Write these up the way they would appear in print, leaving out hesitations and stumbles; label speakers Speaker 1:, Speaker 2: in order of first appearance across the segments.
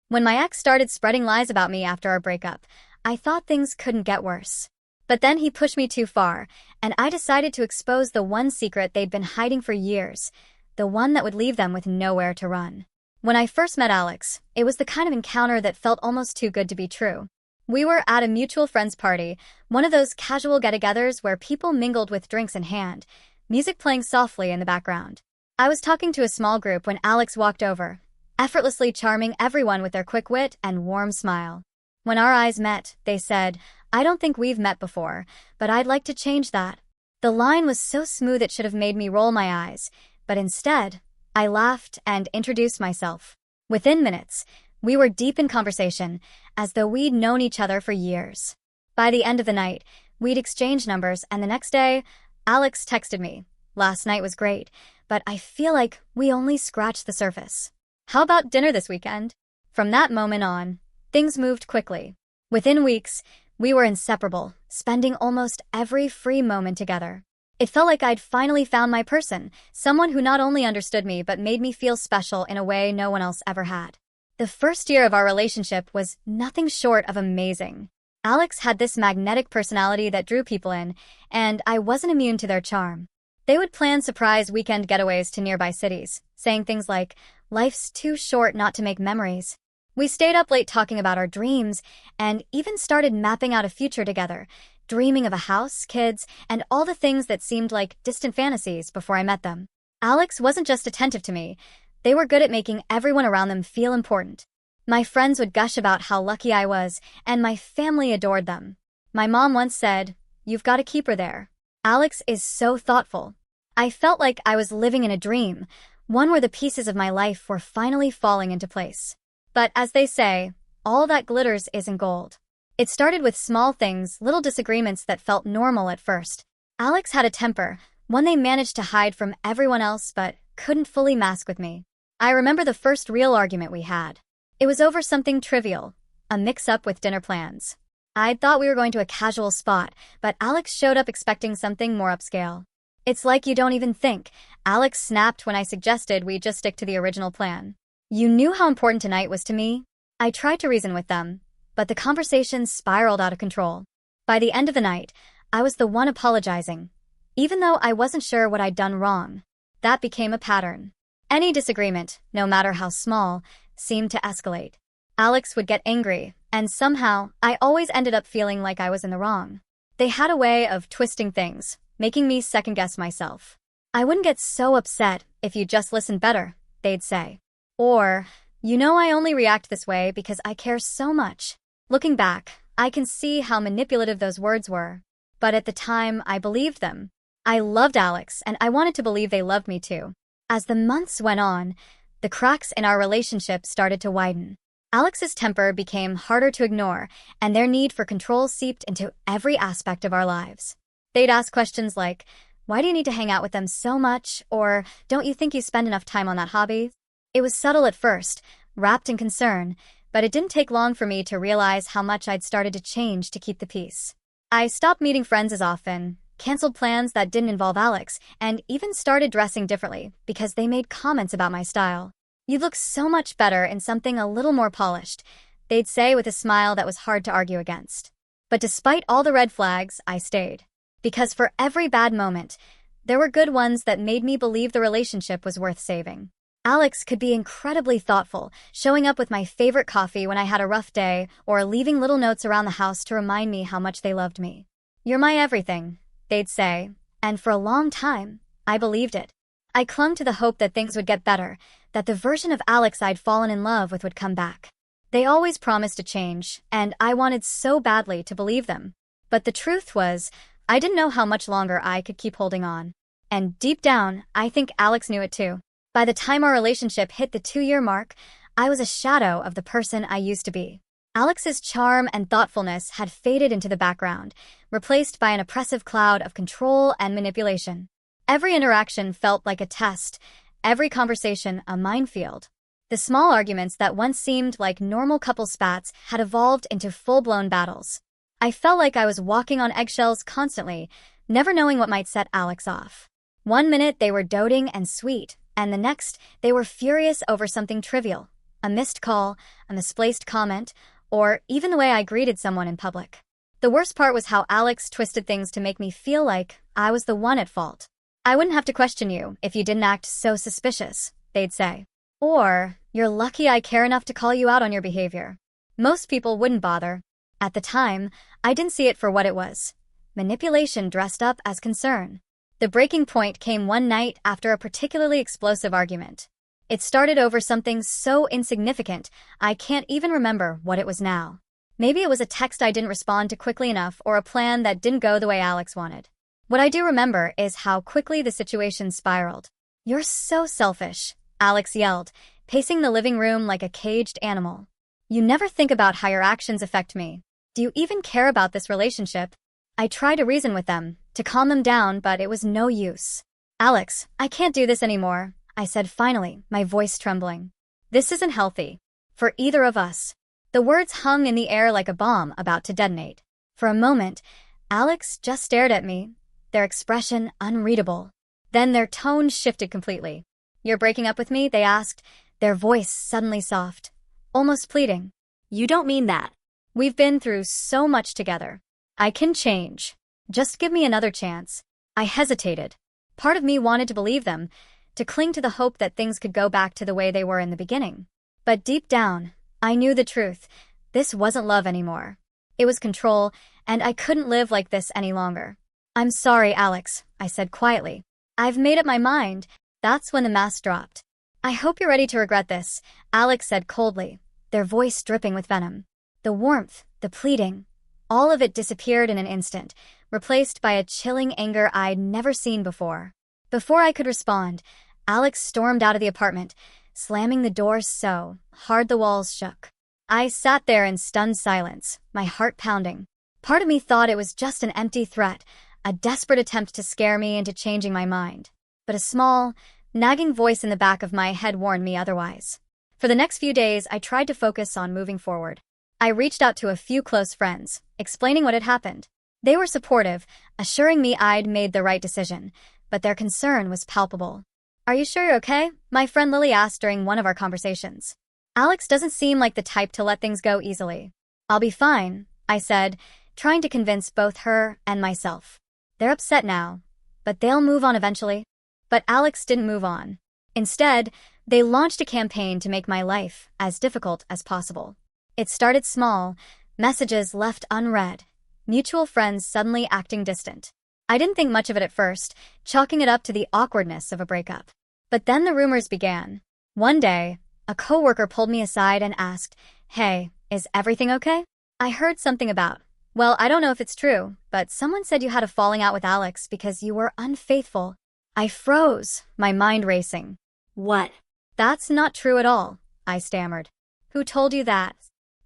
Speaker 1: When my ex started spreading lies about me after our breakup, I thought things couldn't get worse. But then he pushed me too far, and I decided to expose the one secret they'd been hiding for years, the one that would leave them with nowhere to run. When I first met Alex, it was the kind of encounter that felt almost too good to be true. We were at a mutual friend's party, one of those casual get-togethers where people mingled with drinks in hand, music playing softly in the background. I was talking to a small group when Alex walked over, effortlessly charming everyone with their quick wit and warm smile. When our eyes met, they said, "I don't think we've met before, but I'd like to change that." The line was so smooth it should have made me roll my eyes, but instead, I laughed and introduced myself. Within minutes, we were deep in conversation, as though we'd known each other for years. By the end of the night, we'd exchanged numbers, and the next day, Alex texted me, "Last night was great, but I feel like we only scratched the surface. How about dinner this weekend?" From that moment on, things moved quickly. Within weeks, we were inseparable, spending almost every free moment together. It felt like I'd finally found my person, someone who not only understood me but made me feel special in a way no one else ever had. The first year of our relationship was nothing short of amazing. Alex had this magnetic personality that drew people in, and I wasn't immune to their charm. They would plan surprise weekend getaways to nearby cities, saying things like, "Life's too short not to make memories." We stayed up late talking about our dreams, and even started mapping out a future together, dreaming of a house, kids, and all the things that seemed like distant fantasies before I met them. Alex wasn't just attentive to me, they were good at making everyone around them feel important. My friends would gush about how lucky I was, and my family adored them. My mom once said, "You've got to keep her there. Alex is so thoughtful." I felt like I was living in a dream, one where the pieces of my life were finally falling into place. But as they say, all that glitters isn't gold. It started with small things, little disagreements that felt normal at first. Alex had a temper, one they managed to hide from everyone else but couldn't fully mask with me. I remember the first real argument we had. It was over something trivial, a mix-up with dinner plans. I'd thought we were going to a casual spot, but Alex showed up expecting something more upscale. "It's like you don't even think," Alex snapped when I suggested we just stick to the original plan. "You knew how important tonight was to me." I tried to reason with them, but the conversation spiraled out of control. By the end of the night, I was the one apologizing, even though I wasn't sure what I'd done wrong. That became a pattern. Any disagreement, no matter how small, seemed to escalate. Alex would get angry, and somehow, I always ended up feeling like I was in the wrong. They had a way of twisting things, making me second-guess myself. "I wouldn't get so upset if you just listened better," they'd say. Or, "You know, I only react this way because I care so much." Looking back, I can see how manipulative those words were. But at the time, I believed them. I loved Alex, and I wanted to believe they loved me too. As the months went on, the cracks in our relationship started to widen. Alex's temper became harder to ignore, and their need for control seeped into every aspect of our lives. They'd ask questions like, "Why do you need to hang out with them so much?" Or, "Don't you think you spend enough time on that hobby?" It was subtle at first, wrapped in concern, but it didn't take long for me to realize how much I'd started to change to keep the peace. I stopped meeting friends as often, canceled plans that didn't involve Alex, and even started dressing differently because they made comments about my style. "You look so much better in something a little more polished," they'd say with a smile that was hard to argue against. But despite all the red flags, I stayed. Because for every bad moment, there were good ones that made me believe the relationship was worth saving. Alex could be incredibly thoughtful, showing up with my favorite coffee when I had a rough day, or leaving little notes around the house to remind me how much they loved me. "You're my everything," they'd say, and for a long time, I believed it. I clung to the hope that things would get better, that the version of Alex I'd fallen in love with would come back. They always promised to change, and I wanted so badly to believe them. But the truth was, I didn't know how much longer I could keep holding on. And deep down, I think Alex knew it too. By the time our relationship hit the 2-year mark, I was a shadow of the person I used to be. Alex's charm and thoughtfulness had faded into the background, replaced by an oppressive cloud of control and manipulation. Every interaction felt like a test, every conversation a minefield. The small arguments that once seemed like normal couple spats had evolved into full-blown battles. I felt like I was walking on eggshells constantly, never knowing what might set Alex off. One minute they were doting and sweet, and the next they were furious over something trivial, A missed call, a misplaced comment, or even the way I greeted someone in public. The worst part was how Alex twisted things to make me feel like I was the one at fault. I wouldn't have to question you if you didn't act so suspicious, they'd say. Or, you're lucky I care enough to call you out on your behavior. Most people wouldn't bother. At the time, I didn't see it for what it was. Manipulation dressed up as concern. The breaking point came one night after a particularly explosive argument. It started over something so insignificant, I can't even remember what it was now. Maybe it was a text I didn't respond to quickly enough or a plan that didn't go the way Alex wanted. What I do remember is how quickly the situation spiraled. "You're so selfish," Alex yelled, pacing the living room like a caged animal. "You never think about how your actions affect me. Do you even care about this relationship?" I tried to reason with them, to calm them down, but it was no use. "Alex, I can't do this anymore," I said finally, my voice trembling. "This isn't healthy. For either of us." The words hung in the air like a bomb about to detonate. For a moment, Alex just stared at me, their expression unreadable. Then their tone shifted completely. "You're breaking up with me?" they asked, their voice suddenly soft, almost pleading. "You don't mean that. We've been through so much together. I can change. Just give me another chance." I hesitated. Part of me wanted to believe them, to cling to the hope that things could go back to the way they were in the beginning. But deep down, I knew the truth. This wasn't love anymore. It was control, and I couldn't live like this any longer. "I'm sorry, Alex," I said quietly. "I've made up my mind." That's when the mask dropped. "I hope you're ready to regret this," Alex said coldly, their voice dripping with venom. The warmth, the pleading, all of it disappeared in an instant, replaced by a chilling anger I'd never seen before. Before I could respond, Alex stormed out of the apartment, slamming the door so hard the walls shook. I sat there in stunned silence, my heart pounding. Part of me thought it was just an empty threat, a desperate attempt to scare me into changing my mind. But a small, nagging voice in the back of my head warned me otherwise. For the next few days, I tried to focus on moving forward. I reached out to a few close friends, explaining what had happened. They were supportive, assuring me I'd made the right decision, but their concern was palpable. "Are you sure you're okay?" my friend Lily asked during one of our conversations. "Alex doesn't seem like the type to let things go easily." "I'll be fine," I said, trying to convince both her and myself. "They're upset now, but they'll move on eventually." But Alex didn't move on. Instead, they launched a campaign to make my life as difficult as possible. It started small, messages left unread, mutual friends suddenly acting distant. I didn't think much of it at first, chalking it up to the awkwardness of a breakup. But then the rumors began. One day, a coworker pulled me aside and asked, "Hey, is everything okay?" I heard something about, "Well, I don't know if it's true, but someone said you had a falling out with Alex because you were unfaithful." I froze, my mind racing. "What?" "That's not true at all," I stammered. "Who told you that?"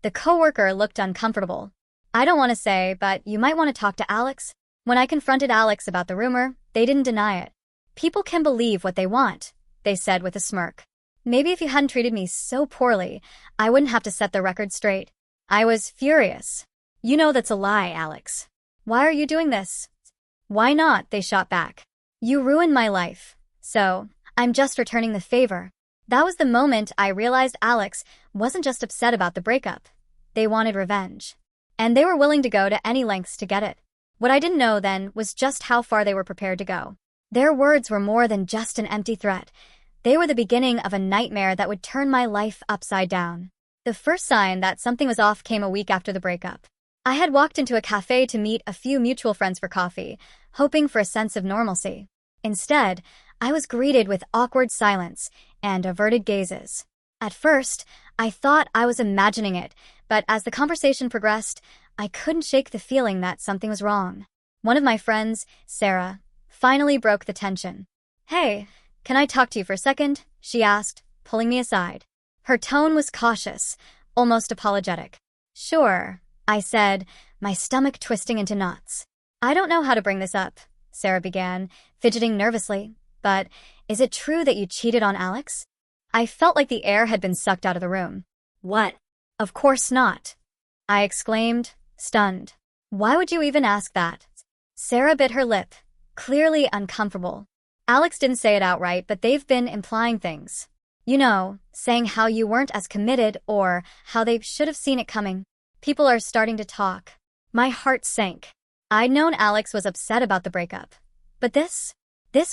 Speaker 1: The coworker looked uncomfortable. "I don't want to say, but you might want to talk to Alex." When I confronted Alex about the rumor, they didn't deny it. "People can believe what they want," they said with a smirk. "Maybe if you hadn't treated me so poorly, I wouldn't have to set the record straight." I was furious. "You know that's a lie, Alex. Why are you doing this?" "Why not?" they shot back. "You ruined my life, so I'm just returning the favor." That was the moment I realized Alex wasn't just upset about the breakup. They wanted revenge. And they were willing to go to any lengths to get it. What I didn't know then was just how far they were prepared to go. Their words were more than just an empty threat. They were the beginning of a nightmare that would turn my life upside down. The first sign that something was off came a week after the breakup. I had walked into a cafe to meet a few mutual friends for coffee, hoping for a sense of normalcy. Instead, I was greeted with awkward silence and averted gazes. At first, I thought I was imagining it, but as the conversation progressed, I couldn't shake the feeling that something was wrong. One of my friends, Sarah, finally broke the tension. "Hey, can I talk to you for a second?" she asked, pulling me aside. Her tone was cautious, almost apologetic. "Sure," I said, my stomach twisting into knots. "I don't know how to bring this up," Sarah began, fidgeting nervously, "but is it true that you cheated on Alex?" I felt like the air had been sucked out of the room. "What?" "Of course not," I exclaimed, stunned. "Why would you even ask that?" Sarah bit her lip, clearly uncomfortable. "Alex didn't say it outright, but they've been implying things. You know, saying how you weren't as committed or how they should have seen it coming. People are starting to talk. My heart sank. I'd known Alex was upset about the breakup. But this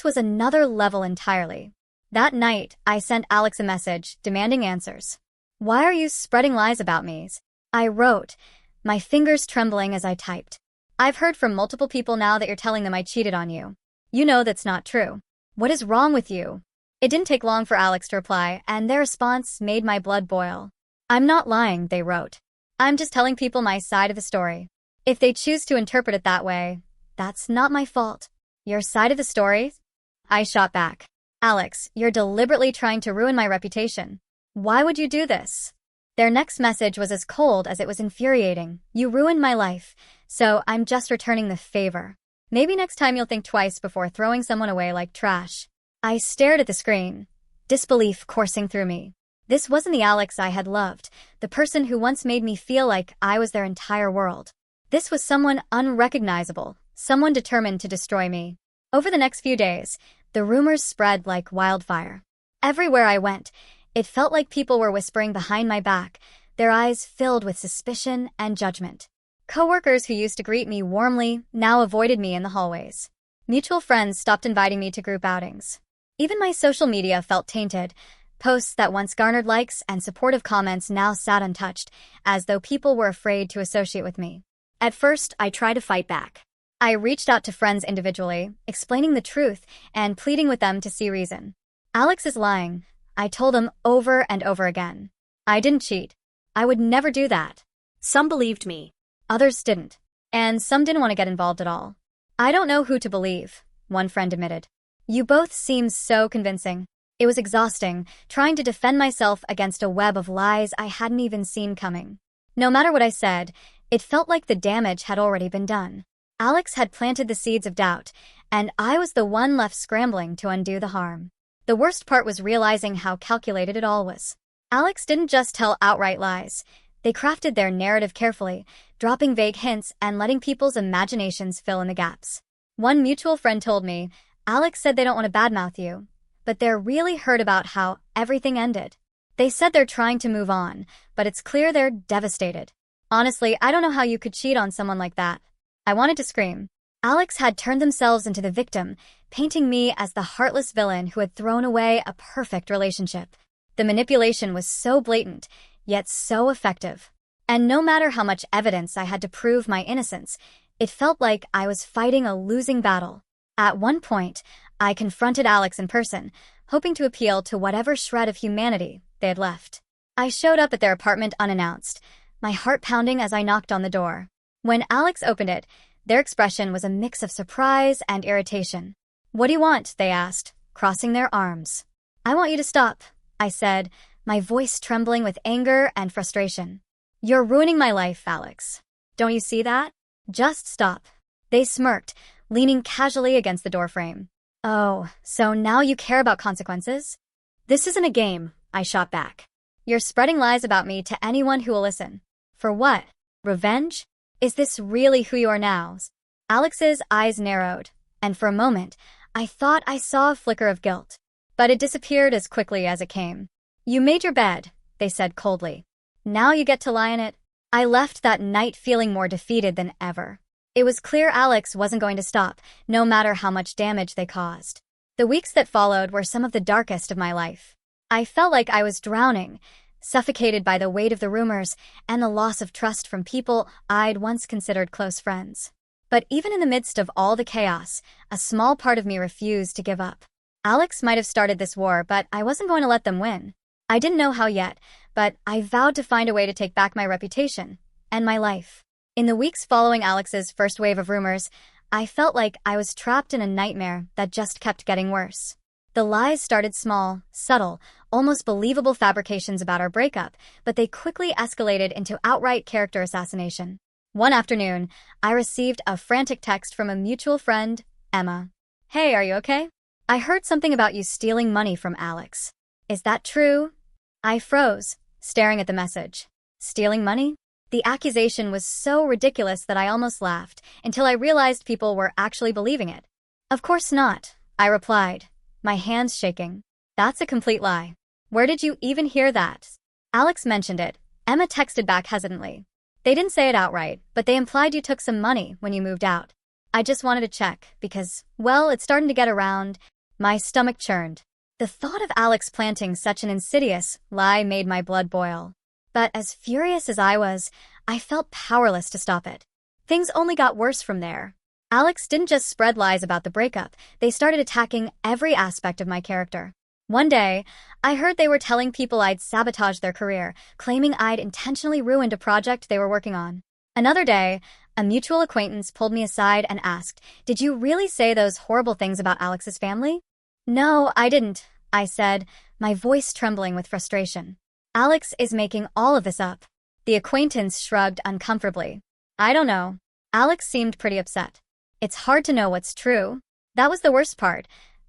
Speaker 1: was another level entirely. That night, I sent Alex a message, demanding answers. "Why are you spreading lies about me?" I wrote, my fingers trembling as I typed. "I've heard from multiple people now that you're telling them I cheated on you. You know that's not true. What is wrong with you?" It didn't take long for Alex to reply, and their response made my blood boil. "I'm not lying," they wrote. "I'm just telling people my side of the story. If they choose to interpret it that way, that's not my fault." "Your side of the story?" I shot back. "Alex, you're deliberately trying to ruin my reputation. Why would you do this?" Their next message was as cold as it was infuriating. "You ruined my life, so I'm just returning the favor. Maybe next time you'll think twice before throwing someone away like trash." I stared at the screen, disbelief coursing through me. This wasn't the Alex I had loved, the person who once made me feel like I was their entire world. This was someone unrecognizable, someone determined to destroy me. Over the next few days, the rumors spread like wildfire. Everywhere I went, it felt like people were whispering behind my back, their eyes filled with suspicion and judgment. Coworkers who used to greet me warmly now avoided me in the hallways. Mutual friends stopped inviting me to group outings. Even my social media felt tainted. Posts that once garnered likes and supportive comments now sat untouched, as though people were afraid to associate with me. At first, I tried to fight back. I reached out to friends individually, explaining the truth and pleading with them to see reason. "Alex is lying," I told them over and over again. "I didn't cheat. I would never do that." Some believed me. Others didn't. And some didn't want to get involved at all. "I don't know who to believe," one friend admitted. "You both seem so convincing." It was exhausting, trying to defend myself against a web of lies I hadn't even seen coming. No matter what I said, it felt like the damage had already been done. Alex had planted the seeds of doubt, and I was the one left scrambling to undo the harm. The worst part was realizing how calculated it all was. Alex didn't just tell outright lies. They crafted their narrative carefully, dropping vague hints and letting people's imaginations fill in the gaps. One mutual friend told me, "Alex said they don't want to badmouth you, but they're really hurt about how everything ended. They said they're trying to move on, but it's clear they're devastated." Honestly, I don't know how you could cheat on someone like that. I wanted to scream. Alex had turned themselves into the victim, painting me as the heartless villain who had thrown away a perfect relationship. The manipulation was so blatant, yet so effective. And no matter how much evidence I had to prove my innocence, it felt like I was fighting a losing battle. At one point, I confronted Alex in person, hoping to appeal to whatever shred of humanity they had left. I showed up at their apartment unannounced, my heart pounding as I knocked on the door. When Alex opened it, their expression was a mix of surprise and irritation. "What do you want?" they asked, crossing their arms. "I want you to stop," I said, my voice trembling with anger and frustration. "You're ruining my life, Alex. Don't you see that? Just stop." They smirked, leaning casually against the doorframe. "Oh, so now you care about consequences?" "This isn't a game," I shot back. "You're spreading lies about me to anyone who will listen. For what? Revenge? Is this really who you are now?" Alex's eyes narrowed, and for a moment, I thought I saw a flicker of guilt. But it disappeared as quickly as it came. "You made your bed," they said coldly. "Now you get to lie in it." I left that night feeling more defeated than ever. It was clear Alex wasn't going to stop, no matter how much damage they caused. The weeks that followed were some of the darkest of my life. I felt like I was drowning, suffocated by the weight of the rumors and the loss of trust from people I'd once considered close friends. But even in the midst of all the chaos, a small part of me refused to give up. Alex might have started this war, but I wasn't going to let them win. I didn't know how yet, but I vowed to find a way to take back my reputation and my life. In the weeks following Alex's first wave of rumors, I felt like I was trapped in a nightmare that just kept getting worse. The lies started small, subtle, almost believable fabrications about our breakup, but they quickly escalated into outright character assassination. One afternoon, I received a frantic text from a mutual friend, Emma. "Hey, are you okay? I heard something about you stealing money from Alex. Is that true?" I froze, staring at the message. Stealing money? The accusation was so ridiculous that I almost laughed, until I realized people were actually believing it. "Of course not," I replied, my hands shaking. "That's a complete lie. Where did you even hear that? Alex mentioned it. Emma texted back hesitantly. They didn't say it outright, but they implied you took some money when you moved out. I just wanted to check, because, well, it's starting to get around. My stomach churned. The thought of Alex planting such an insidious lie made my blood boil. But as furious as I was, I felt powerless to stop it. Things only got worse from there. Alex didn't just spread lies about the breakup, they started attacking every aspect of my character. One day, I heard they were telling people I'd sabotaged their career, claiming I'd intentionally ruined a project they were working on. Another day, a mutual acquaintance pulled me aside and asked, "Did you really say those horrible things about Alex's family?" "No, I didn't," I said, my voice trembling with frustration. "Alex is making all of this up." The acquaintance shrugged uncomfortably. "I don't know." Alex seemed pretty upset. "It's hard to know what's true." That was the worst part.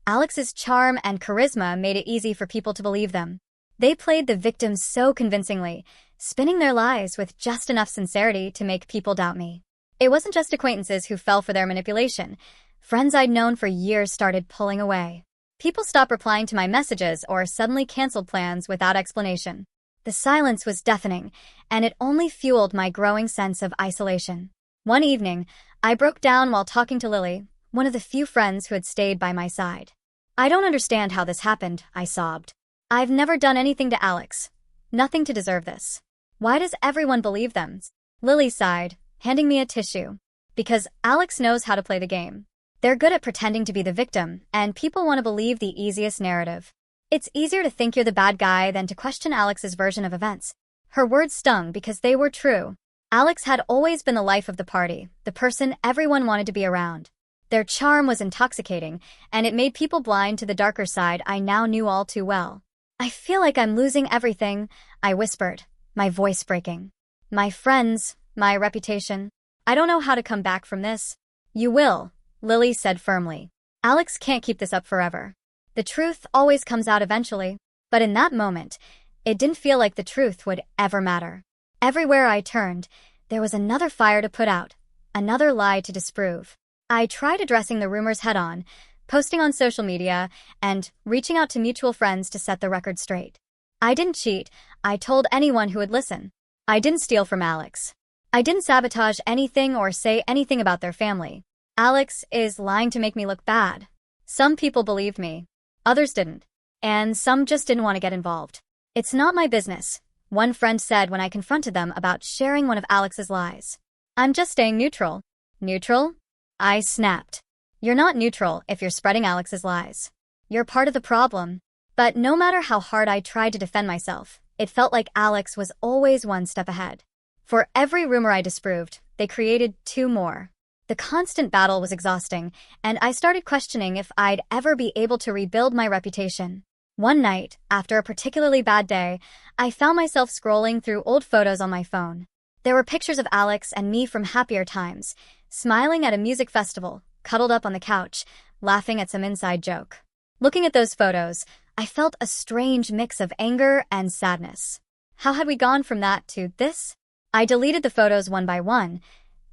Speaker 1: Alex's charm and charisma made it easy for people to believe them. They played the victim so convincingly, spinning their lies with just enough sincerity to make people doubt me. It wasn't just acquaintances who fell for their manipulation. Friends I'd known for years started pulling away. People stopped replying to my messages or suddenly canceled plans without explanation. The silence was deafening, and it only fueled my growing sense of isolation. One evening, I broke down while talking to Lily, one of the few friends who had stayed by my side. "I don't understand how this happened," I sobbed. "I've never done anything to Alex. Nothing to deserve this. Why does everyone believe them?" Lily sighed, handing me a tissue. "Because Alex knows how to play the game. They're good at pretending to be the victim, and people want to believe the easiest narrative. It's easier to think you're the bad guy than to question Alex's version of events." Her words stung because they were true. Alex had always been the life of the party, the person everyone wanted to be around. Their charm was intoxicating, and it made people blind to the darker side I now knew all too well. "I feel like I'm losing everything," I whispered, my voice breaking. "My friends, my reputation. I don't know how to come back from this." "You will," Lily said firmly. "Alex can't keep this up forever. The truth always comes out eventually." But in that moment, it didn't feel like the truth would ever matter. Everywhere I turned, there was another fire to put out, another lie to disprove. I tried addressing the rumors head-on, posting on social media, and reaching out to mutual friends to set the record straight. I didn't cheat. I told anyone who would listen. I didn't steal from Alex. I didn't sabotage anything or say anything about their family. Alex is lying to make me look bad. Some people believed me. Others didn't. And some just didn't want to get involved. "It's not my business," one friend said when I confronted them about sharing one of Alex's lies. "I'm just staying neutral." "Neutral?" I snapped. "You're not neutral if you're spreading Alex's lies. You're part of the problem." But no matter how hard I tried to defend myself, it felt like Alex was always one step ahead. For every rumor I disproved, they created two more. The constant battle was exhausting, and I started questioning if I'd ever be able to rebuild my reputation. One night, after a particularly bad day, I found myself scrolling through old photos on my phone. There were pictures of Alex and me from happier times, smiling at a music festival, cuddled up on the couch, laughing at some inside joke. Looking at those photos, I felt a strange mix of anger and sadness. How had we gone from that to this? I deleted the photos one by one,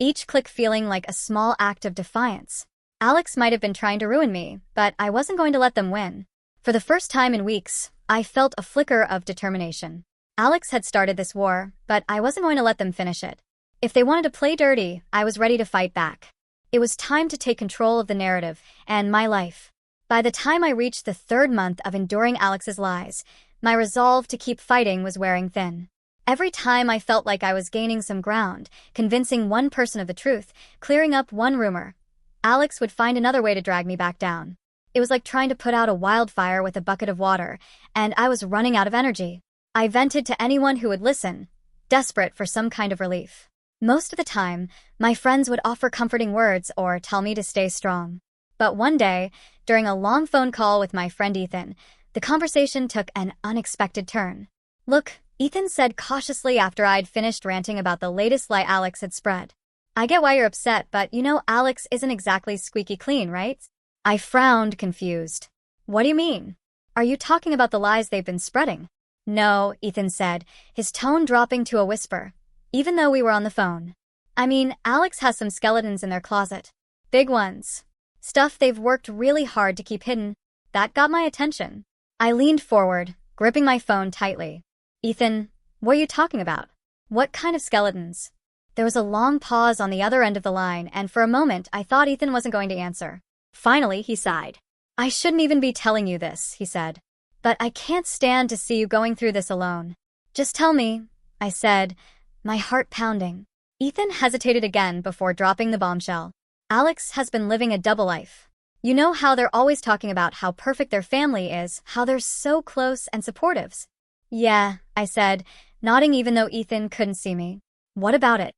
Speaker 1: each click feeling like a small act of defiance. Alex might have been trying to ruin me, but I wasn't going to let them win. For the first time in weeks, I felt a flicker of determination. Alex had started this war, but I wasn't going to let them finish it. If they wanted to play dirty, I was ready to fight back. It was time to take control of the narrative and my life. By the time I reached the third month of enduring Alex's lies, my resolve to keep fighting was wearing thin. Every time I felt like I was gaining some ground, convincing one person of the truth, clearing up one rumor, Alex would find another way to drag me back down. It was like trying to put out a wildfire with a bucket of water, and I was running out of energy. I vented to anyone who would listen, desperate for some kind of relief. Most of the time, my friends would offer comforting words or tell me to stay strong. But one day, during a long phone call with my friend Ethan, the conversation took an unexpected turn. "Look," Ethan said cautiously after I'd finished ranting about the latest lie Alex had spread. "I get why you're upset, but you know Alex isn't exactly squeaky clean, right?" I frowned, confused. "What do you mean? Are you talking about the lies they've been spreading?" "No," Ethan said, his tone dropping to a whisper, even though we were on the phone. "I mean, Alex has some skeletons in their closet. Big ones. Stuff they've worked really hard to keep hidden. That got my attention." I leaned forward, gripping my phone tightly. "Ethan, what are you talking about? What kind of skeletons?" There was a long pause on the other end of the line, and for a moment I thought Ethan wasn't going to answer. Finally, he sighed. "I shouldn't even be telling you this," he said. "But I can't stand to see you going through this alone." "Just tell me," I said, my heart pounding. Ethan hesitated again before dropping the bombshell. "Alex has been living a double life. You know how they're always talking about how perfect their family is, how they're so close and supportive." "Yeah," I said, nodding even though Ethan couldn't see me. "What about it?"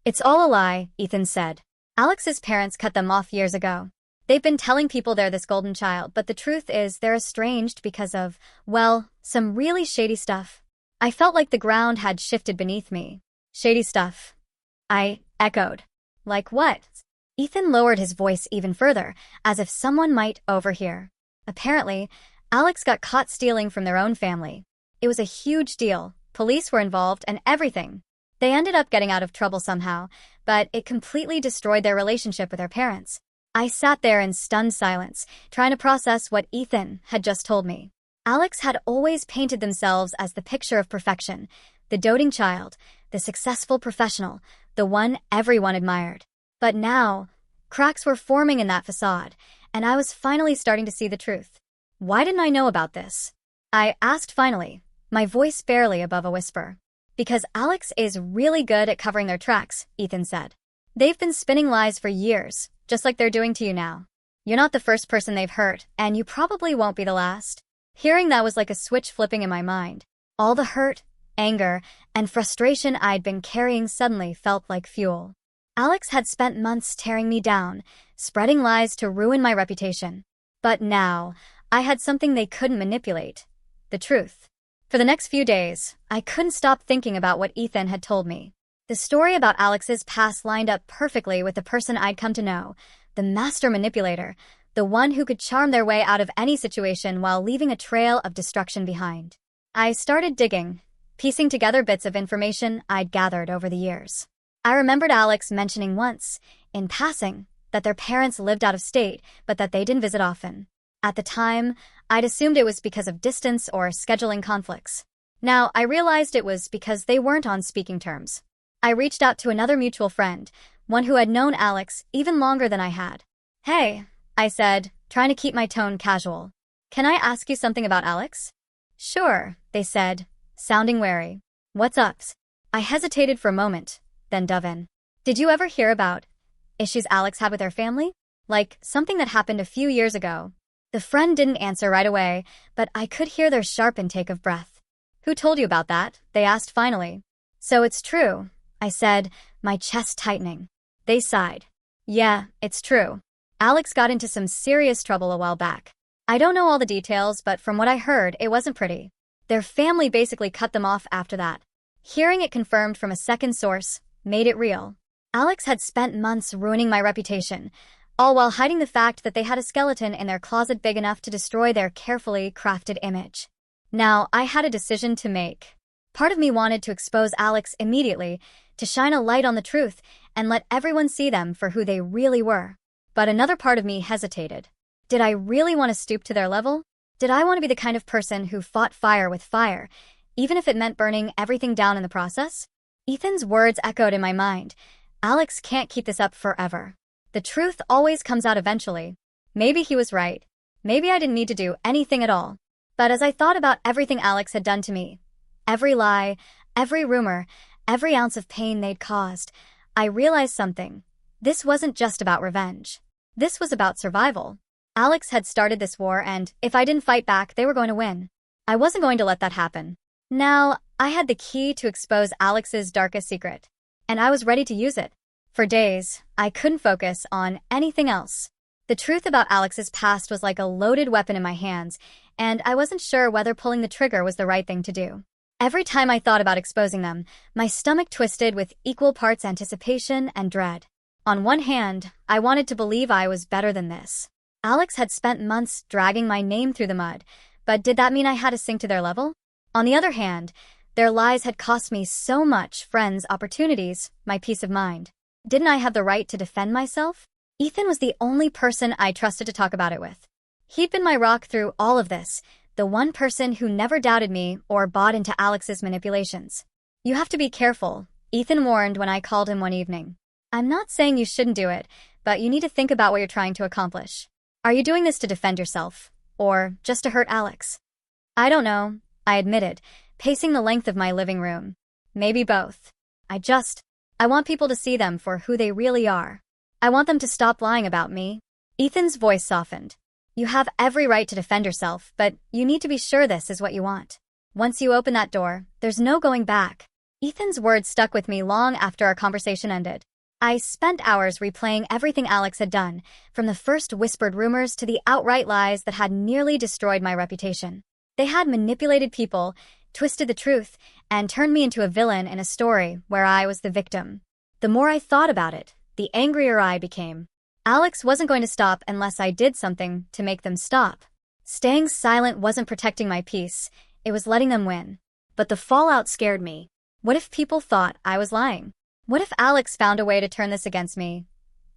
Speaker 1: "It's all a lie," Ethan said. "Alex's parents cut them off years ago. They've been telling people they're this golden child, but the truth is they're estranged because of, well, some really shady stuff." I felt like the ground had shifted beneath me. "Shady stuff?" I echoed. "Like what?" Ethan lowered his voice even further, as if someone might overhear. "Apparently, Alex got caught stealing from their own family. It was a huge deal. Police were involved and everything. They ended up getting out of trouble somehow, but it completely destroyed their relationship with their parents." I sat there in stunned silence, trying to process what Ethan had just told me. Alex had always painted themselves as the picture of perfection, the doting child, the successful professional, the one everyone admired. But now, cracks were forming in that facade, and I was finally starting to see the truth. "Why didn't I know about this?" I asked finally, my voice barely above a whisper. "Because Alex is really good at covering their tracks," Ethan said. "They've been spinning lies for years, just like they're doing to you now. You're not the first person they've hurt, and you probably won't be the last." Hearing that was like a switch flipping in my mind. All the hurt, anger, and frustration I'd been carrying suddenly felt like fuel. Alex had spent months tearing me down, spreading lies to ruin my reputation. But now, I had something they couldn't manipulate: the truth. For the next few days, I couldn't stop thinking about what Ethan had told me. The story about Alex's past lined up perfectly with the person I'd come to know, the master manipulator, the one who could charm their way out of any situation while leaving a trail of destruction behind. I started digging, piecing together bits of information I'd gathered over the years. I remembered Alex mentioning once, in passing, that their parents lived out of state, but that they didn't visit often. At the time, I'd assumed it was because of distance or scheduling conflicts. Now, I realized it was because they weren't on speaking terms. I reached out to another mutual friend, one who had known Alex even longer than I had. "Hey," I said, trying to keep my tone casual. "Can I ask you something about Alex?" "Sure," they said, sounding wary. "What's up?" I hesitated for a moment, then dove in. "Did you ever hear about issues Alex had with her family? Like something that happened a few years ago?" The friend didn't answer right away, but I could hear their sharp intake of breath. "Who told you about that?" they asked finally. "So it's true," I said, my chest tightening. They sighed. "Yeah, it's true. Alex got into some serious trouble a while back. I don't know all the details, but from what I heard, it wasn't pretty. Their family basically cut them off after that." Hearing it confirmed from a second source made it real. Alex had spent months ruining my reputation, all while hiding the fact that they had a skeleton in their closet big enough to destroy their carefully crafted image. Now, I had a decision to make. Part of me wanted to expose Alex immediately, to shine a light on the truth and let everyone see them for who they really were. But another part of me hesitated. Did I really want to stoop to their level? Did I want to be the kind of person who fought fire with fire, even if it meant burning everything down in the process? Ethan's words echoed in my mind. Alex can't keep this up forever. The truth always comes out eventually. Maybe he was right. Maybe I didn't need to do anything at all. But as I thought about everything Alex had done to me, every lie, every rumor, every ounce of pain they'd caused, I realized something. This wasn't just about revenge. This was about survival. Alex had started this war, and if I didn't fight back, they were going to win. I wasn't going to let that happen. Now, I had the key to expose Alex's darkest secret, and I was ready to use it. For days, I couldn't focus on anything else. The truth about Alex's past was like a loaded weapon in my hands, and I wasn't sure whether pulling the trigger was the right thing to do. Every time I thought about exposing them, my stomach twisted with equal parts anticipation and dread. On one hand, I wanted to believe I was better than this. Alex had spent months dragging my name through the mud, but did that mean I had to sink to their level? On the other hand, their lies had cost me so much: friends, opportunities, my peace of mind. Didn't I have the right to defend myself? Ethan was the only person I trusted to talk about it with. He'd been my rock through all of this, the one person who never doubted me or bought into Alex's manipulations. You have to be careful, Ethan warned when I called him one evening. I'm not saying you shouldn't do it, but you need to think about what you're trying to accomplish. Are you doing this to defend yourself, or just to hurt Alex? I don't know, I admitted, pacing the length of my living room. Maybe both. I want people to see them for who they really are. I want them to stop lying about me. Ethan's voice softened. You have every right to defend yourself, but you need to be sure this is what you want. Once you open that door, there's no going back. Ethan's words stuck with me long after our conversation ended. I spent hours replaying everything Alex had done, from the first whispered rumors to the outright lies that had nearly destroyed my reputation. They had manipulated people, twisted the truth, and turned me into a villain in a story where I was the victim. The more I thought about it, the angrier I became. Alex wasn't going to stop unless I did something to make them stop. Staying silent wasn't protecting my peace, it was letting them win. But the fallout scared me. What if people thought I was lying? What if Alex found a way to turn this against me?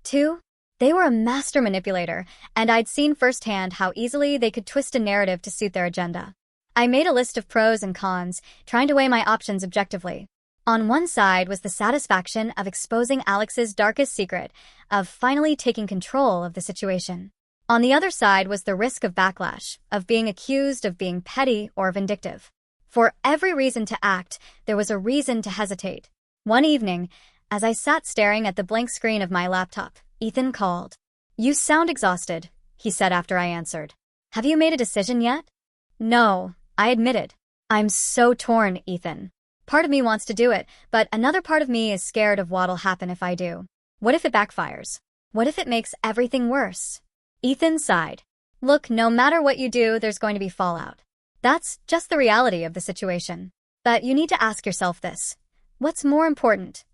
Speaker 1: Too? They were a master manipulator, and I'd seen firsthand how easily they could twist a narrative to suit their agenda. I made a list of pros and cons, trying to weigh my options objectively. On one side was the satisfaction of exposing Alex's darkest secret, of finally taking control of the situation. On the other side was the risk of backlash, of being accused of being petty or vindictive. For every reason to act, there was a reason to hesitate. One evening, as I sat staring at the blank screen of my laptop, Ethan called. You sound exhausted, he said after I answered. Have you made a decision yet? No, I admitted. I'm so torn, Ethan. Part of me wants to do it, but another part of me is scared of what'll happen if I do. What if it backfires? What if it makes everything worse? Ethan sighed. Look, no matter what you do, there's going to be fallout. That's just the reality of the situation. But you need to ask yourself this. What's more important?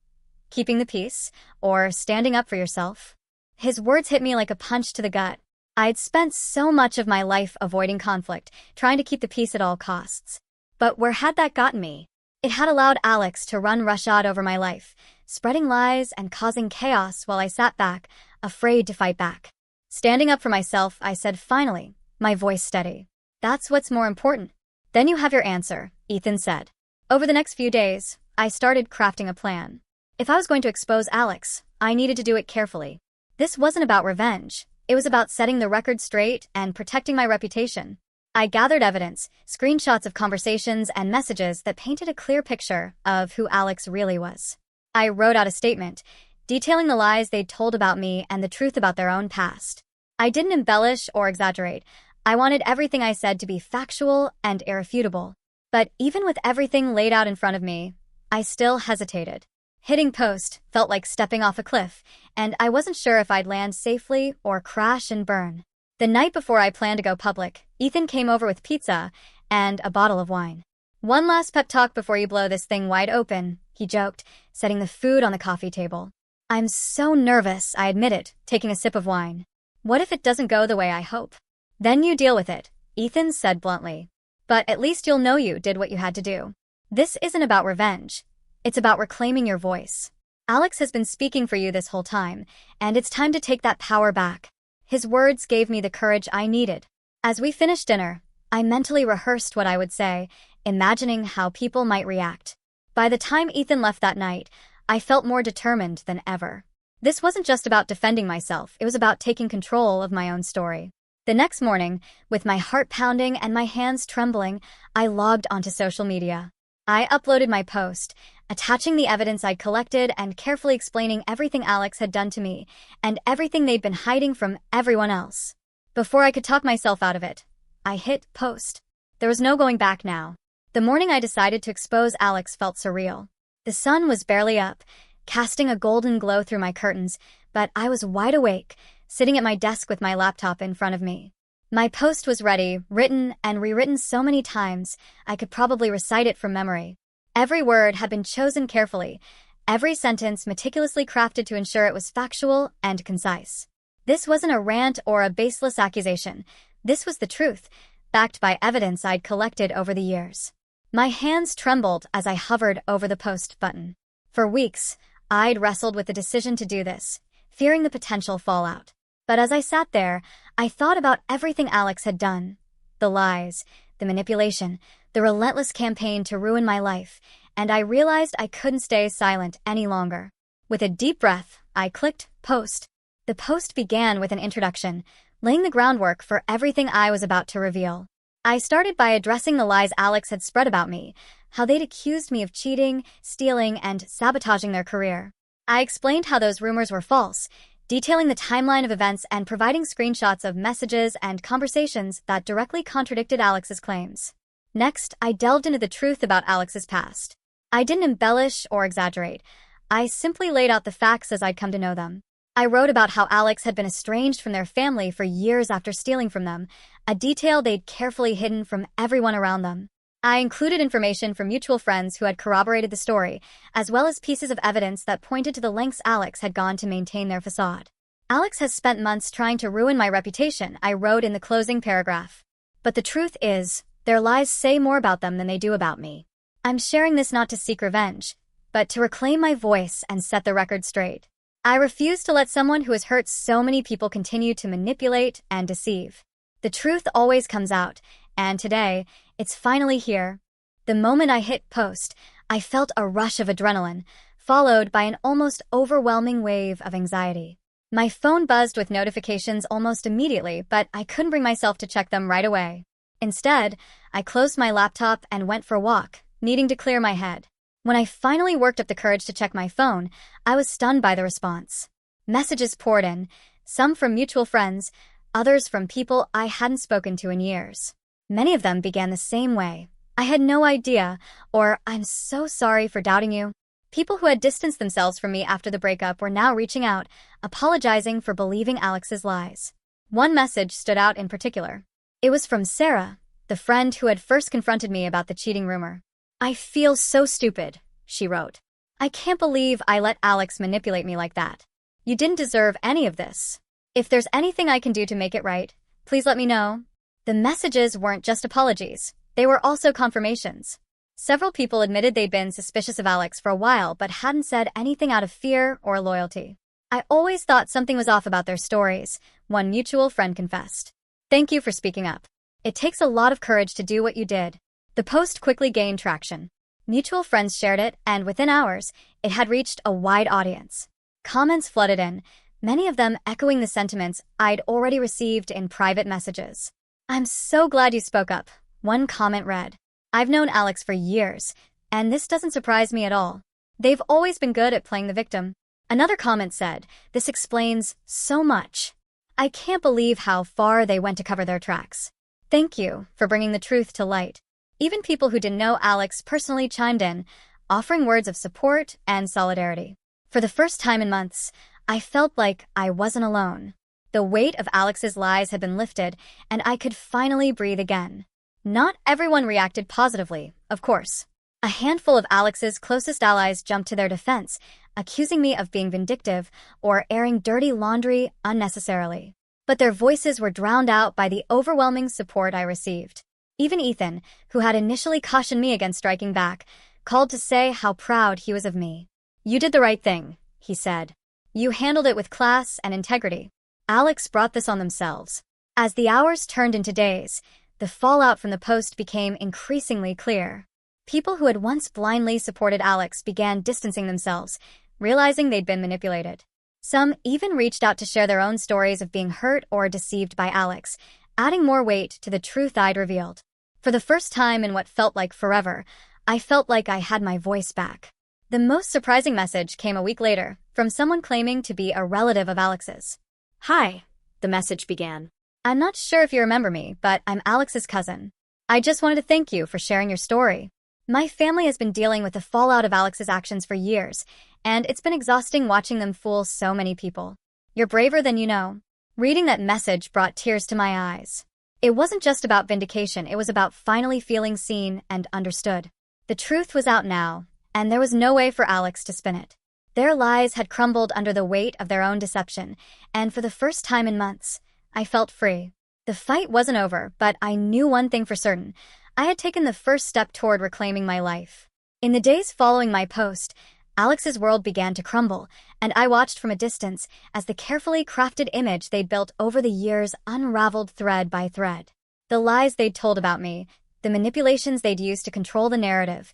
Speaker 1: Keeping the peace, or standing up for yourself? His words hit me like a punch to the gut. I'd spent so much of my life avoiding conflict, trying to keep the peace at all costs. But where had that gotten me? It had allowed Alex to run roughshod over my life, spreading lies and causing chaos while I sat back, afraid to fight back. Standing up for myself, I said finally, my voice steady. That's what's more important. Then you have your answer, Ethan said. Over the next few days, I started crafting a plan. If I was going to expose Alex, I needed to do it carefully. This wasn't about revenge. It was about setting the record straight and protecting my reputation. I gathered evidence, screenshots of conversations and messages that painted a clear picture of who Alex really was. I wrote out a statement, detailing the lies they'd told about me and the truth about their own past. I didn't embellish or exaggerate. I wanted everything I said to be factual and irrefutable. But even with everything laid out in front of me, I still hesitated. Hitting post felt like stepping off a cliff, and I wasn't sure if I'd land safely or crash and burn. The night before I planned to go public, Ethan came over with pizza and a bottle of wine. One last pep talk before you blow this thing wide open, he joked, setting the food on the coffee table. I'm so nervous, I admitted, taking a sip of wine. What if it doesn't go the way I hope? Then you deal with it, Ethan said bluntly. But at least you'll know you did what you had to do. This isn't about revenge. It's about reclaiming your voice. Alex has been speaking for you this whole time, and it's time to take that power back. His words gave me the courage I needed. As we finished dinner, I mentally rehearsed what I would say, imagining how people might react. By the time Ethan left that night, I felt more determined than ever. This wasn't just about defending myself, it was about taking control of my own story. The next morning, with my heart pounding and my hands trembling, I logged onto social media. I uploaded my post, attaching the evidence I'd collected and carefully explaining everything Alex had done to me and everything they'd been hiding from everyone else. Before I could talk myself out of it, I hit post. There was no going back now. The morning I decided to expose Alex felt surreal. The sun was barely up, casting a golden glow through my curtains, but I was wide awake, sitting at my desk with my laptop in front of me. My post was ready, written and rewritten so many times, I could probably recite it from memory. Every word had been chosen carefully, every sentence meticulously crafted to ensure it was factual and concise. This wasn't a rant or a baseless accusation. This was the truth, backed by evidence I'd collected over the years. My hands trembled as I hovered over the post button. For weeks, I'd wrestled with the decision to do this, fearing the potential fallout. But as I sat there, I thought about everything Alex had done. The lies, the manipulation, the relentless campaign to ruin my life, and I realized I couldn't stay silent any longer. With a deep breath, I clicked post. The post began with an introduction, laying the groundwork for everything I was about to reveal. I started by addressing the lies Alex had spread about me, how they'd accused me of cheating, stealing, and sabotaging their career. I explained how those rumors were false, detailing the timeline of events and providing screenshots of messages and conversations that directly contradicted Alex's claims. Next, I delved into the truth about Alex's past. I didn't embellish or exaggerate. I simply laid out the facts as I'd come to know them. I wrote about how Alex had been estranged from their family for years after stealing from them, a detail they'd carefully hidden from everyone around them. I included information from mutual friends who had corroborated the story, as well as pieces of evidence that pointed to the lengths Alex had gone to maintain their facade. Alex has spent months trying to ruin my reputation, I wrote in the closing paragraph. But the truth is, their lies say more about them than they do about me. I'm sharing this not to seek revenge, but to reclaim my voice and set the record straight. I refuse to let someone who has hurt so many people continue to manipulate and deceive. The truth always comes out, and today, it's finally here. The moment I hit post, I felt a rush of adrenaline, followed by an almost overwhelming wave of anxiety. My phone buzzed with notifications almost immediately, but I couldn't bring myself to check them right away. Instead, I closed my laptop and went for a walk, needing to clear my head. When I finally worked up the courage to check my phone, I was stunned by the response. Messages poured in, some from mutual friends, others from people I hadn't spoken to in years. Many of them began the same way. I had no idea, or I'm so sorry for doubting you. People who had distanced themselves from me after the breakup were now reaching out, apologizing for believing Alex's lies. One message stood out in particular. It was from Sarah, the friend who had first confronted me about the cheating rumor. "I feel so stupid," she wrote. "I can't believe I let Alex manipulate me like that. You didn't deserve any of this. If there's anything I can do to make it right, please let me know." The messages weren't just apologies. They were also confirmations. Several people admitted they'd been suspicious of Alex for a while but hadn't said anything out of fear or loyalty. "I always thought something was off about their stories," one mutual friend confessed. "Thank you for speaking up. It takes a lot of courage to do what you did." The post quickly gained traction. Mutual friends shared it, and within hours, it had reached a wide audience. Comments flooded in, many of them echoing the sentiments I'd already received in private messages. "I'm so glad you spoke up," one comment read. "I've known Alex for years, and this doesn't surprise me at all. They've always been good at playing the victim." Another comment said, "This explains so much. I can't believe how far they went to cover their tracks. Thank you for bringing the truth to light." Even people who didn't know Alex personally chimed in, offering words of support and solidarity. For the first time in months, I felt like I wasn't alone. The weight of Alex's lies had been lifted, and I could finally breathe again. Not everyone reacted positively, of course. A handful of Alex's closest allies jumped to their defense, accusing me of being vindictive or airing dirty laundry unnecessarily. But their voices were drowned out by the overwhelming support I received. Even Ethan, who had initially cautioned me against striking back, called to say how proud he was of me. "You did the right thing," he said. "You handled it with class and integrity." Alex brought this on themselves. As the hours turned into days, the fallout from the post became increasingly clear. People who had once blindly supported Alex began distancing themselves, realizing they'd been manipulated. Some even reached out to share their own stories of being hurt or deceived by Alex, adding more weight to the truth I'd revealed. For the first time in what felt like forever, I felt like I had my voice back. The most surprising message came a week later, from someone claiming to be a relative of Alex's. "Hi," the message began. "I'm not sure if you remember me, but I'm Alex's cousin. I just wanted to thank you for sharing your story. My family has been dealing with the fallout of Alex's actions for years, and it's been exhausting watching them fool so many people. You're braver than you know." Reading that message brought tears to my eyes. It wasn't just about vindication, it was about finally feeling seen and understood. The truth was out now, and there was no way for Alex to spin it. Their lies had crumbled under the weight of their own deception, and for the first time in months, I felt free. The fight wasn't over, but I knew one thing for certain. I had taken the first step toward reclaiming my life. In the days following my post, Alex's world began to crumble, and I watched from a distance as the carefully crafted image they'd built over the years unraveled thread by thread. The lies they'd told about me, the manipulations they'd used to control the narrative.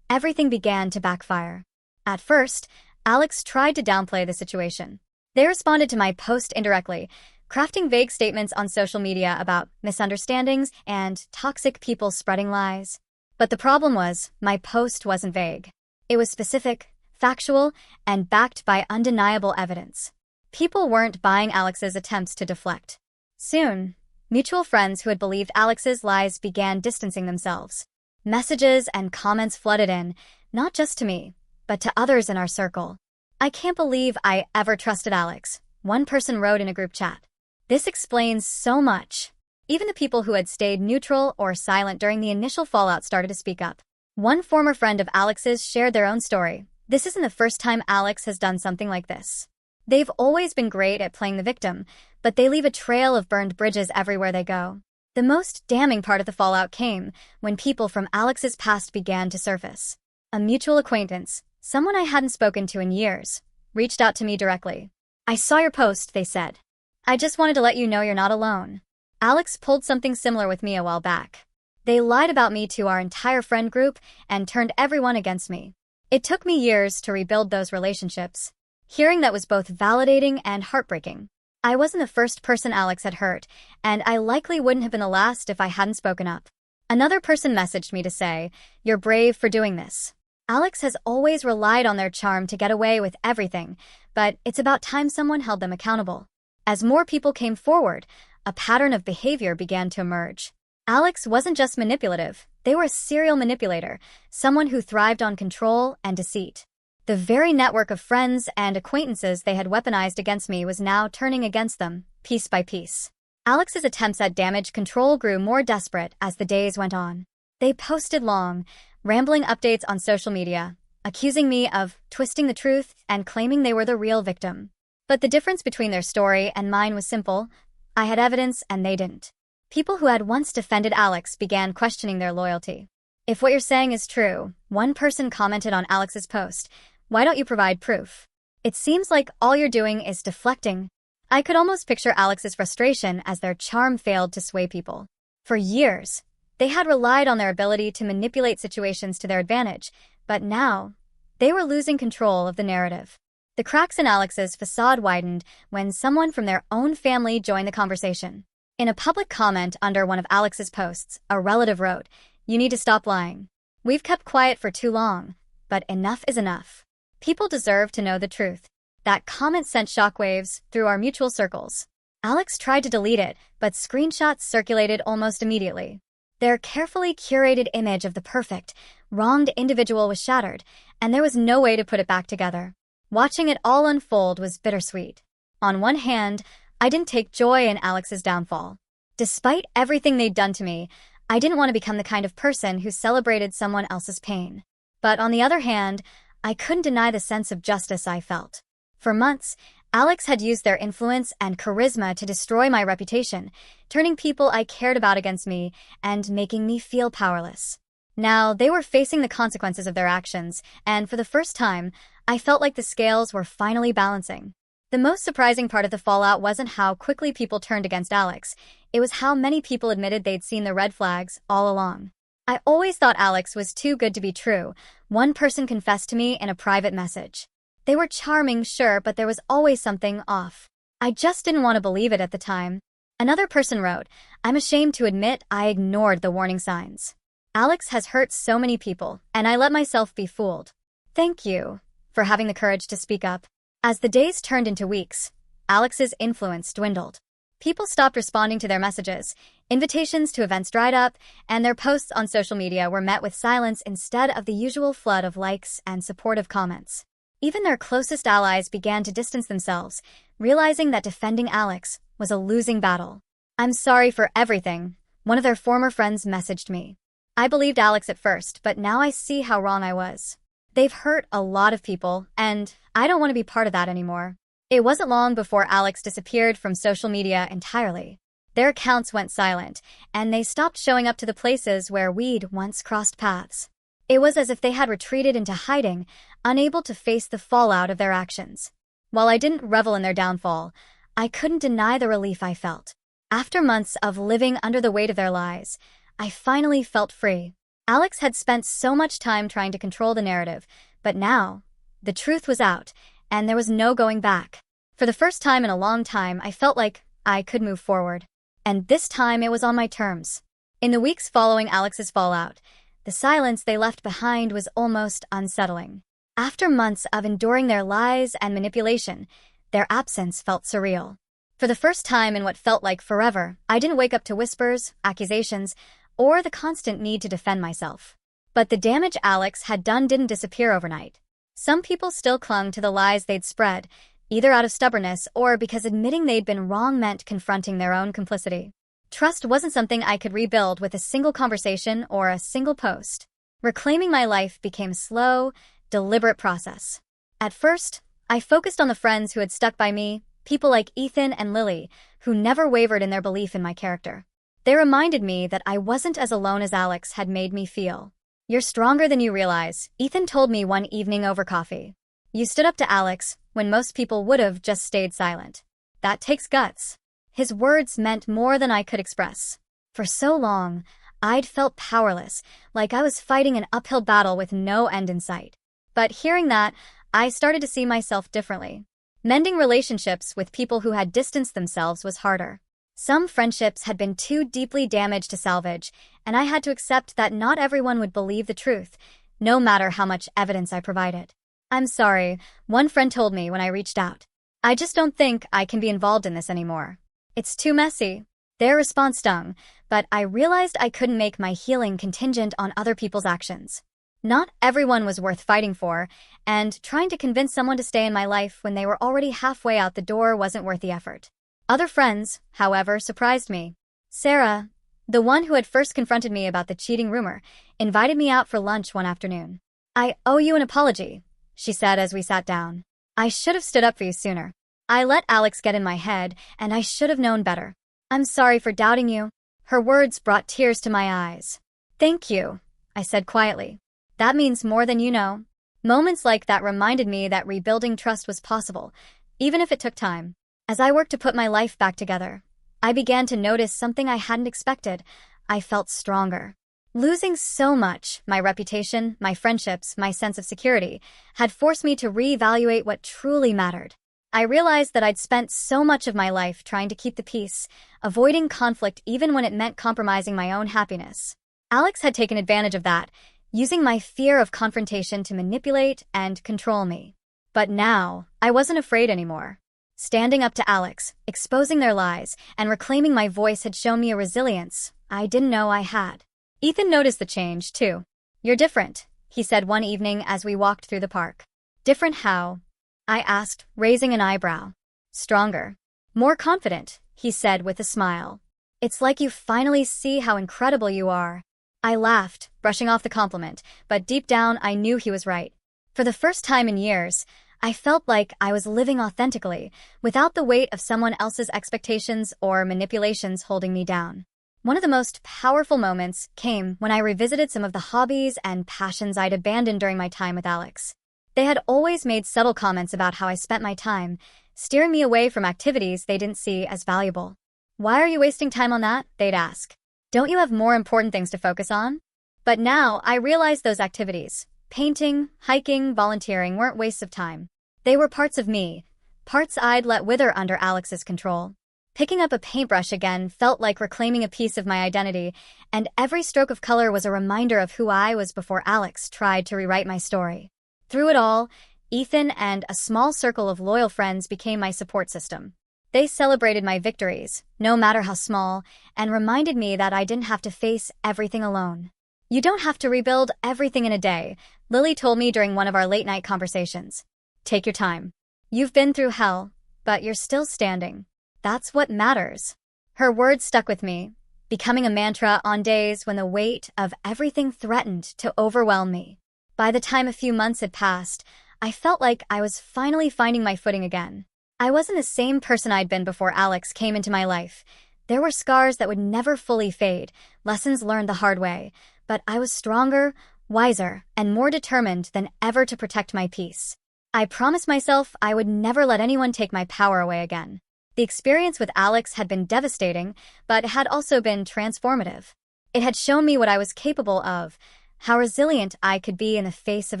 Speaker 1: Everything began to backfire. At first, Alex tried to downplay the situation. They responded to my post indirectly, crafting vague statements on social media about misunderstandings and toxic people spreading lies. But the problem was, my post wasn't vague. It was specific, factual, and backed by undeniable evidence. People weren't buying Alex's attempts to deflect. Soon, mutual friends who had believed Alex's lies began distancing themselves. Messages and comments flooded in, not just to me, but to others in our circle. "I can't believe I ever trusted Alex," one person wrote in a group chat. This explains so much. Even the people who had stayed neutral or silent during the initial fallout started to speak up. One former friend of Alex's shared their own story. "This isn't the first time Alex has done something like this. They've always been great at playing the victim, but they leave a trail of burned bridges everywhere they go." The most damning part of the fallout came when people from Alex's past began to surface. A mutual acquaintance, someone I hadn't spoken to in years, reached out to me directly. "I saw your post," they said. "I just wanted to let you know you're not alone. Alex pulled something similar with me a while back. They lied about me to our entire friend group and turned everyone against me." It took me years to rebuild those relationships. Hearing that was both validating and heartbreaking. I wasn't the first person Alex had hurt, and I likely wouldn't have been the last if I hadn't spoken up. Another person messaged me to say, "You're brave for doing this." Alex has always relied on their charm to get away with everything, but it's about time someone held them accountable. As more people came forward, a pattern of behavior began to emerge. Alex wasn't just manipulative, they were a serial manipulator, someone who thrived on control and deceit. The very network of friends and acquaintances they had weaponized against me was now turning against them, piece by piece. Alex's attempts at damage control grew more desperate as the days went on. They posted long, rambling updates on social media, accusing me of twisting the truth and claiming they were the real victim. But the difference between their story and mine was simple. I had evidence and they didn't. People who had once defended Alex began questioning their loyalty. "If what you're saying is true," one person commented on Alex's post, "why don't you provide proof? It seems like all you're doing is deflecting." I could almost picture Alex's frustration as their charm failed to sway people. For years, they had relied on their ability to manipulate situations to their advantage, but now, they were losing control of the narrative. The cracks in Alex's facade widened when someone from their own family joined the conversation. In a public comment under one of Alex's posts, a relative wrote, "You need to stop lying. We've kept quiet for too long, but enough is enough. People deserve to know the truth." That comment sent shockwaves through our mutual circles. Alex tried to delete it, but screenshots circulated almost immediately. Their carefully curated image of the perfect, wronged individual was shattered, and there was no way to put it back together. Watching it all unfold was bittersweet. On one hand, I didn't take joy in Alex's downfall. Despite everything they'd done to me, I didn't want to become the kind of person who celebrated someone else's pain. But on the other hand, I couldn't deny the sense of justice I felt. For months, Alex had used their influence and charisma to destroy my reputation, turning people I cared about against me and making me feel powerless. Now, they were facing the consequences of their actions, and for the first time, I felt like the scales were finally balancing. The most surprising part of the fallout wasn't how quickly people turned against Alex. It was how many people admitted they'd seen the red flags all along. "I always thought Alex was too good to be true," one person confessed to me in a private message. "They were charming, sure, but there was always something off. I just didn't want to believe it at the time." Another person wrote, "I'm ashamed to admit I ignored the warning signs. Alex has hurt so many people, and I let myself be fooled." Thank you for having the courage to speak up. As the days turned into weeks, Alex's influence dwindled. People stopped responding to their messages, invitations to events dried up, and their posts on social media were met with silence instead of the usual flood of likes and supportive comments. Even their closest allies began to distance themselves, realizing that defending Alex was a losing battle. "I'm sorry for everything," one of their former friends messaged me. "I believed Alex at first, but now I see how wrong I was. They've hurt a lot of people, and I don't want to be part of that anymore." It wasn't long before Alex disappeared from social media entirely. Their accounts went silent, and they stopped showing up to the places where we'd once crossed paths. It was as if they had retreated into hiding, unable to face the fallout of their actions. While I didn't revel in their downfall, I couldn't deny the relief I felt. After months of living under the weight of their lies, I finally felt free. Alex had spent so much time trying to control the narrative, but now, the truth was out, and there was no going back. For the first time in a long time, I felt like I could move forward. And this time it was on my terms. In the weeks following Alex's fallout, the silence they left behind was almost unsettling. After months of enduring their lies and manipulation, their absence felt surreal. For the first time in what felt like forever, I didn't wake up to whispers, accusations, or the constant need to defend myself. But the damage Alex had done didn't disappear overnight. Some people still clung to the lies they'd spread, either out of stubbornness or because admitting they'd been wrong meant confronting their own complicity. Trust wasn't something I could rebuild with a single conversation or a single post. Reclaiming my life became a slow, deliberate process. At first, I focused on the friends who had stuck by me, people like Ethan and Lily, who never wavered in their belief in my character. They reminded me that I wasn't as alone as Alex had made me feel. "You're stronger than you realize," Ethan told me one evening over coffee. "You stood up to Alex when most people would have just stayed silent. That takes guts." His words meant more than I could express. For so long, I'd felt powerless, like I was fighting an uphill battle with no end in sight. But hearing that, I started to see myself differently. Mending relationships with people who had distanced themselves was harder. Some friendships had been too deeply damaged to salvage, and I had to accept that not everyone would believe the truth, no matter how much evidence I provided. "I'm sorry," one friend told me when I reached out. "I just don't think I can be involved in this anymore. It's too messy." Their response stung, but I realized I couldn't make my healing contingent on other people's actions. Not everyone was worth fighting for, and trying to convince someone to stay in my life when they were already halfway out the door wasn't worth the effort. Other friends, however, surprised me. Sarah, the one who had first confronted me about the cheating rumor, invited me out for lunch one afternoon. "I owe you an apology," she said as we sat down. "I should have stood up for you sooner. I let Alex get in my head, and I should have known better. I'm sorry for doubting you." Her words brought tears to my eyes. "Thank you," I said quietly. "That means more than you know." Moments like that reminded me that rebuilding trust was possible, even if it took time. As I worked to put my life back together, I began to notice something I hadn't expected. I felt stronger. Losing so much, my reputation, my friendships, my sense of security, had forced me to reevaluate what truly mattered. I realized that I'd spent so much of my life trying to keep the peace, avoiding conflict even when it meant compromising my own happiness. Alex had taken advantage of that, using my fear of confrontation to manipulate and control me. But now, I wasn't afraid anymore. Standing up to Alex, exposing their lies, and reclaiming my voice had shown me a resilience I didn't know I had. Ethan noticed the change, too. "You're different," he said one evening as we walked through the park. "Different how?" I asked, raising an eyebrow. "Stronger. More confident," he said with a smile. "It's like you finally see how incredible you are." I laughed, brushing off the compliment, but deep down I knew he was right. For the first time in years, I felt like I was living authentically, without the weight of someone else's expectations or manipulations holding me down. One of the most powerful moments came when I revisited some of the hobbies and passions I'd abandoned during my time with Alex. They had always made subtle comments about how I spent my time, steering me away from activities they didn't see as valuable. "Why are you wasting time on that?" they'd ask. "Don't you have more important things to focus on?" But now I realized those activities, painting, hiking, volunteering, weren't wastes of time. They were parts of me, parts I'd let wither under Alex's control. Picking up a paintbrush again felt like reclaiming a piece of my identity, and every stroke of color was a reminder of who I was before Alex tried to rewrite my story. Through it all, Ethan and a small circle of loyal friends became my support system. They celebrated my victories, no matter how small, and reminded me that I didn't have to face everything alone. "You don't have to rebuild everything in a day," Lily told me during one of our late-night conversations. "Take your time. You've been through hell, but you're still standing. That's what matters." Her words stuck with me, becoming a mantra on days when the weight of everything threatened to overwhelm me. By the time a few months had passed, I felt like I was finally finding my footing again. I wasn't the same person I'd been before Alex came into my life. There were scars that would never fully fade, lessons learned the hard way, but I was stronger, wiser, and more determined than ever to protect my peace. I promised myself I would never let anyone take my power away again. The experience with Alex had been devastating, but had also been transformative. It had shown me what I was capable of, how resilient I could be in the face of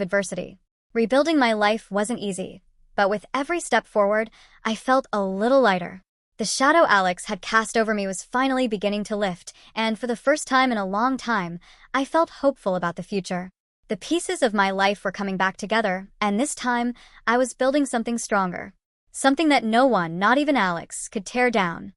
Speaker 1: adversity. Rebuilding my life wasn't easy, but with every step forward, I felt a little lighter. The shadow Alex had cast over me was finally beginning to lift, and for the first time in a long time, I felt hopeful about the future. The pieces of my life were coming back together, and this time, I was building something stronger. Something that no one, not even Alex, could tear down.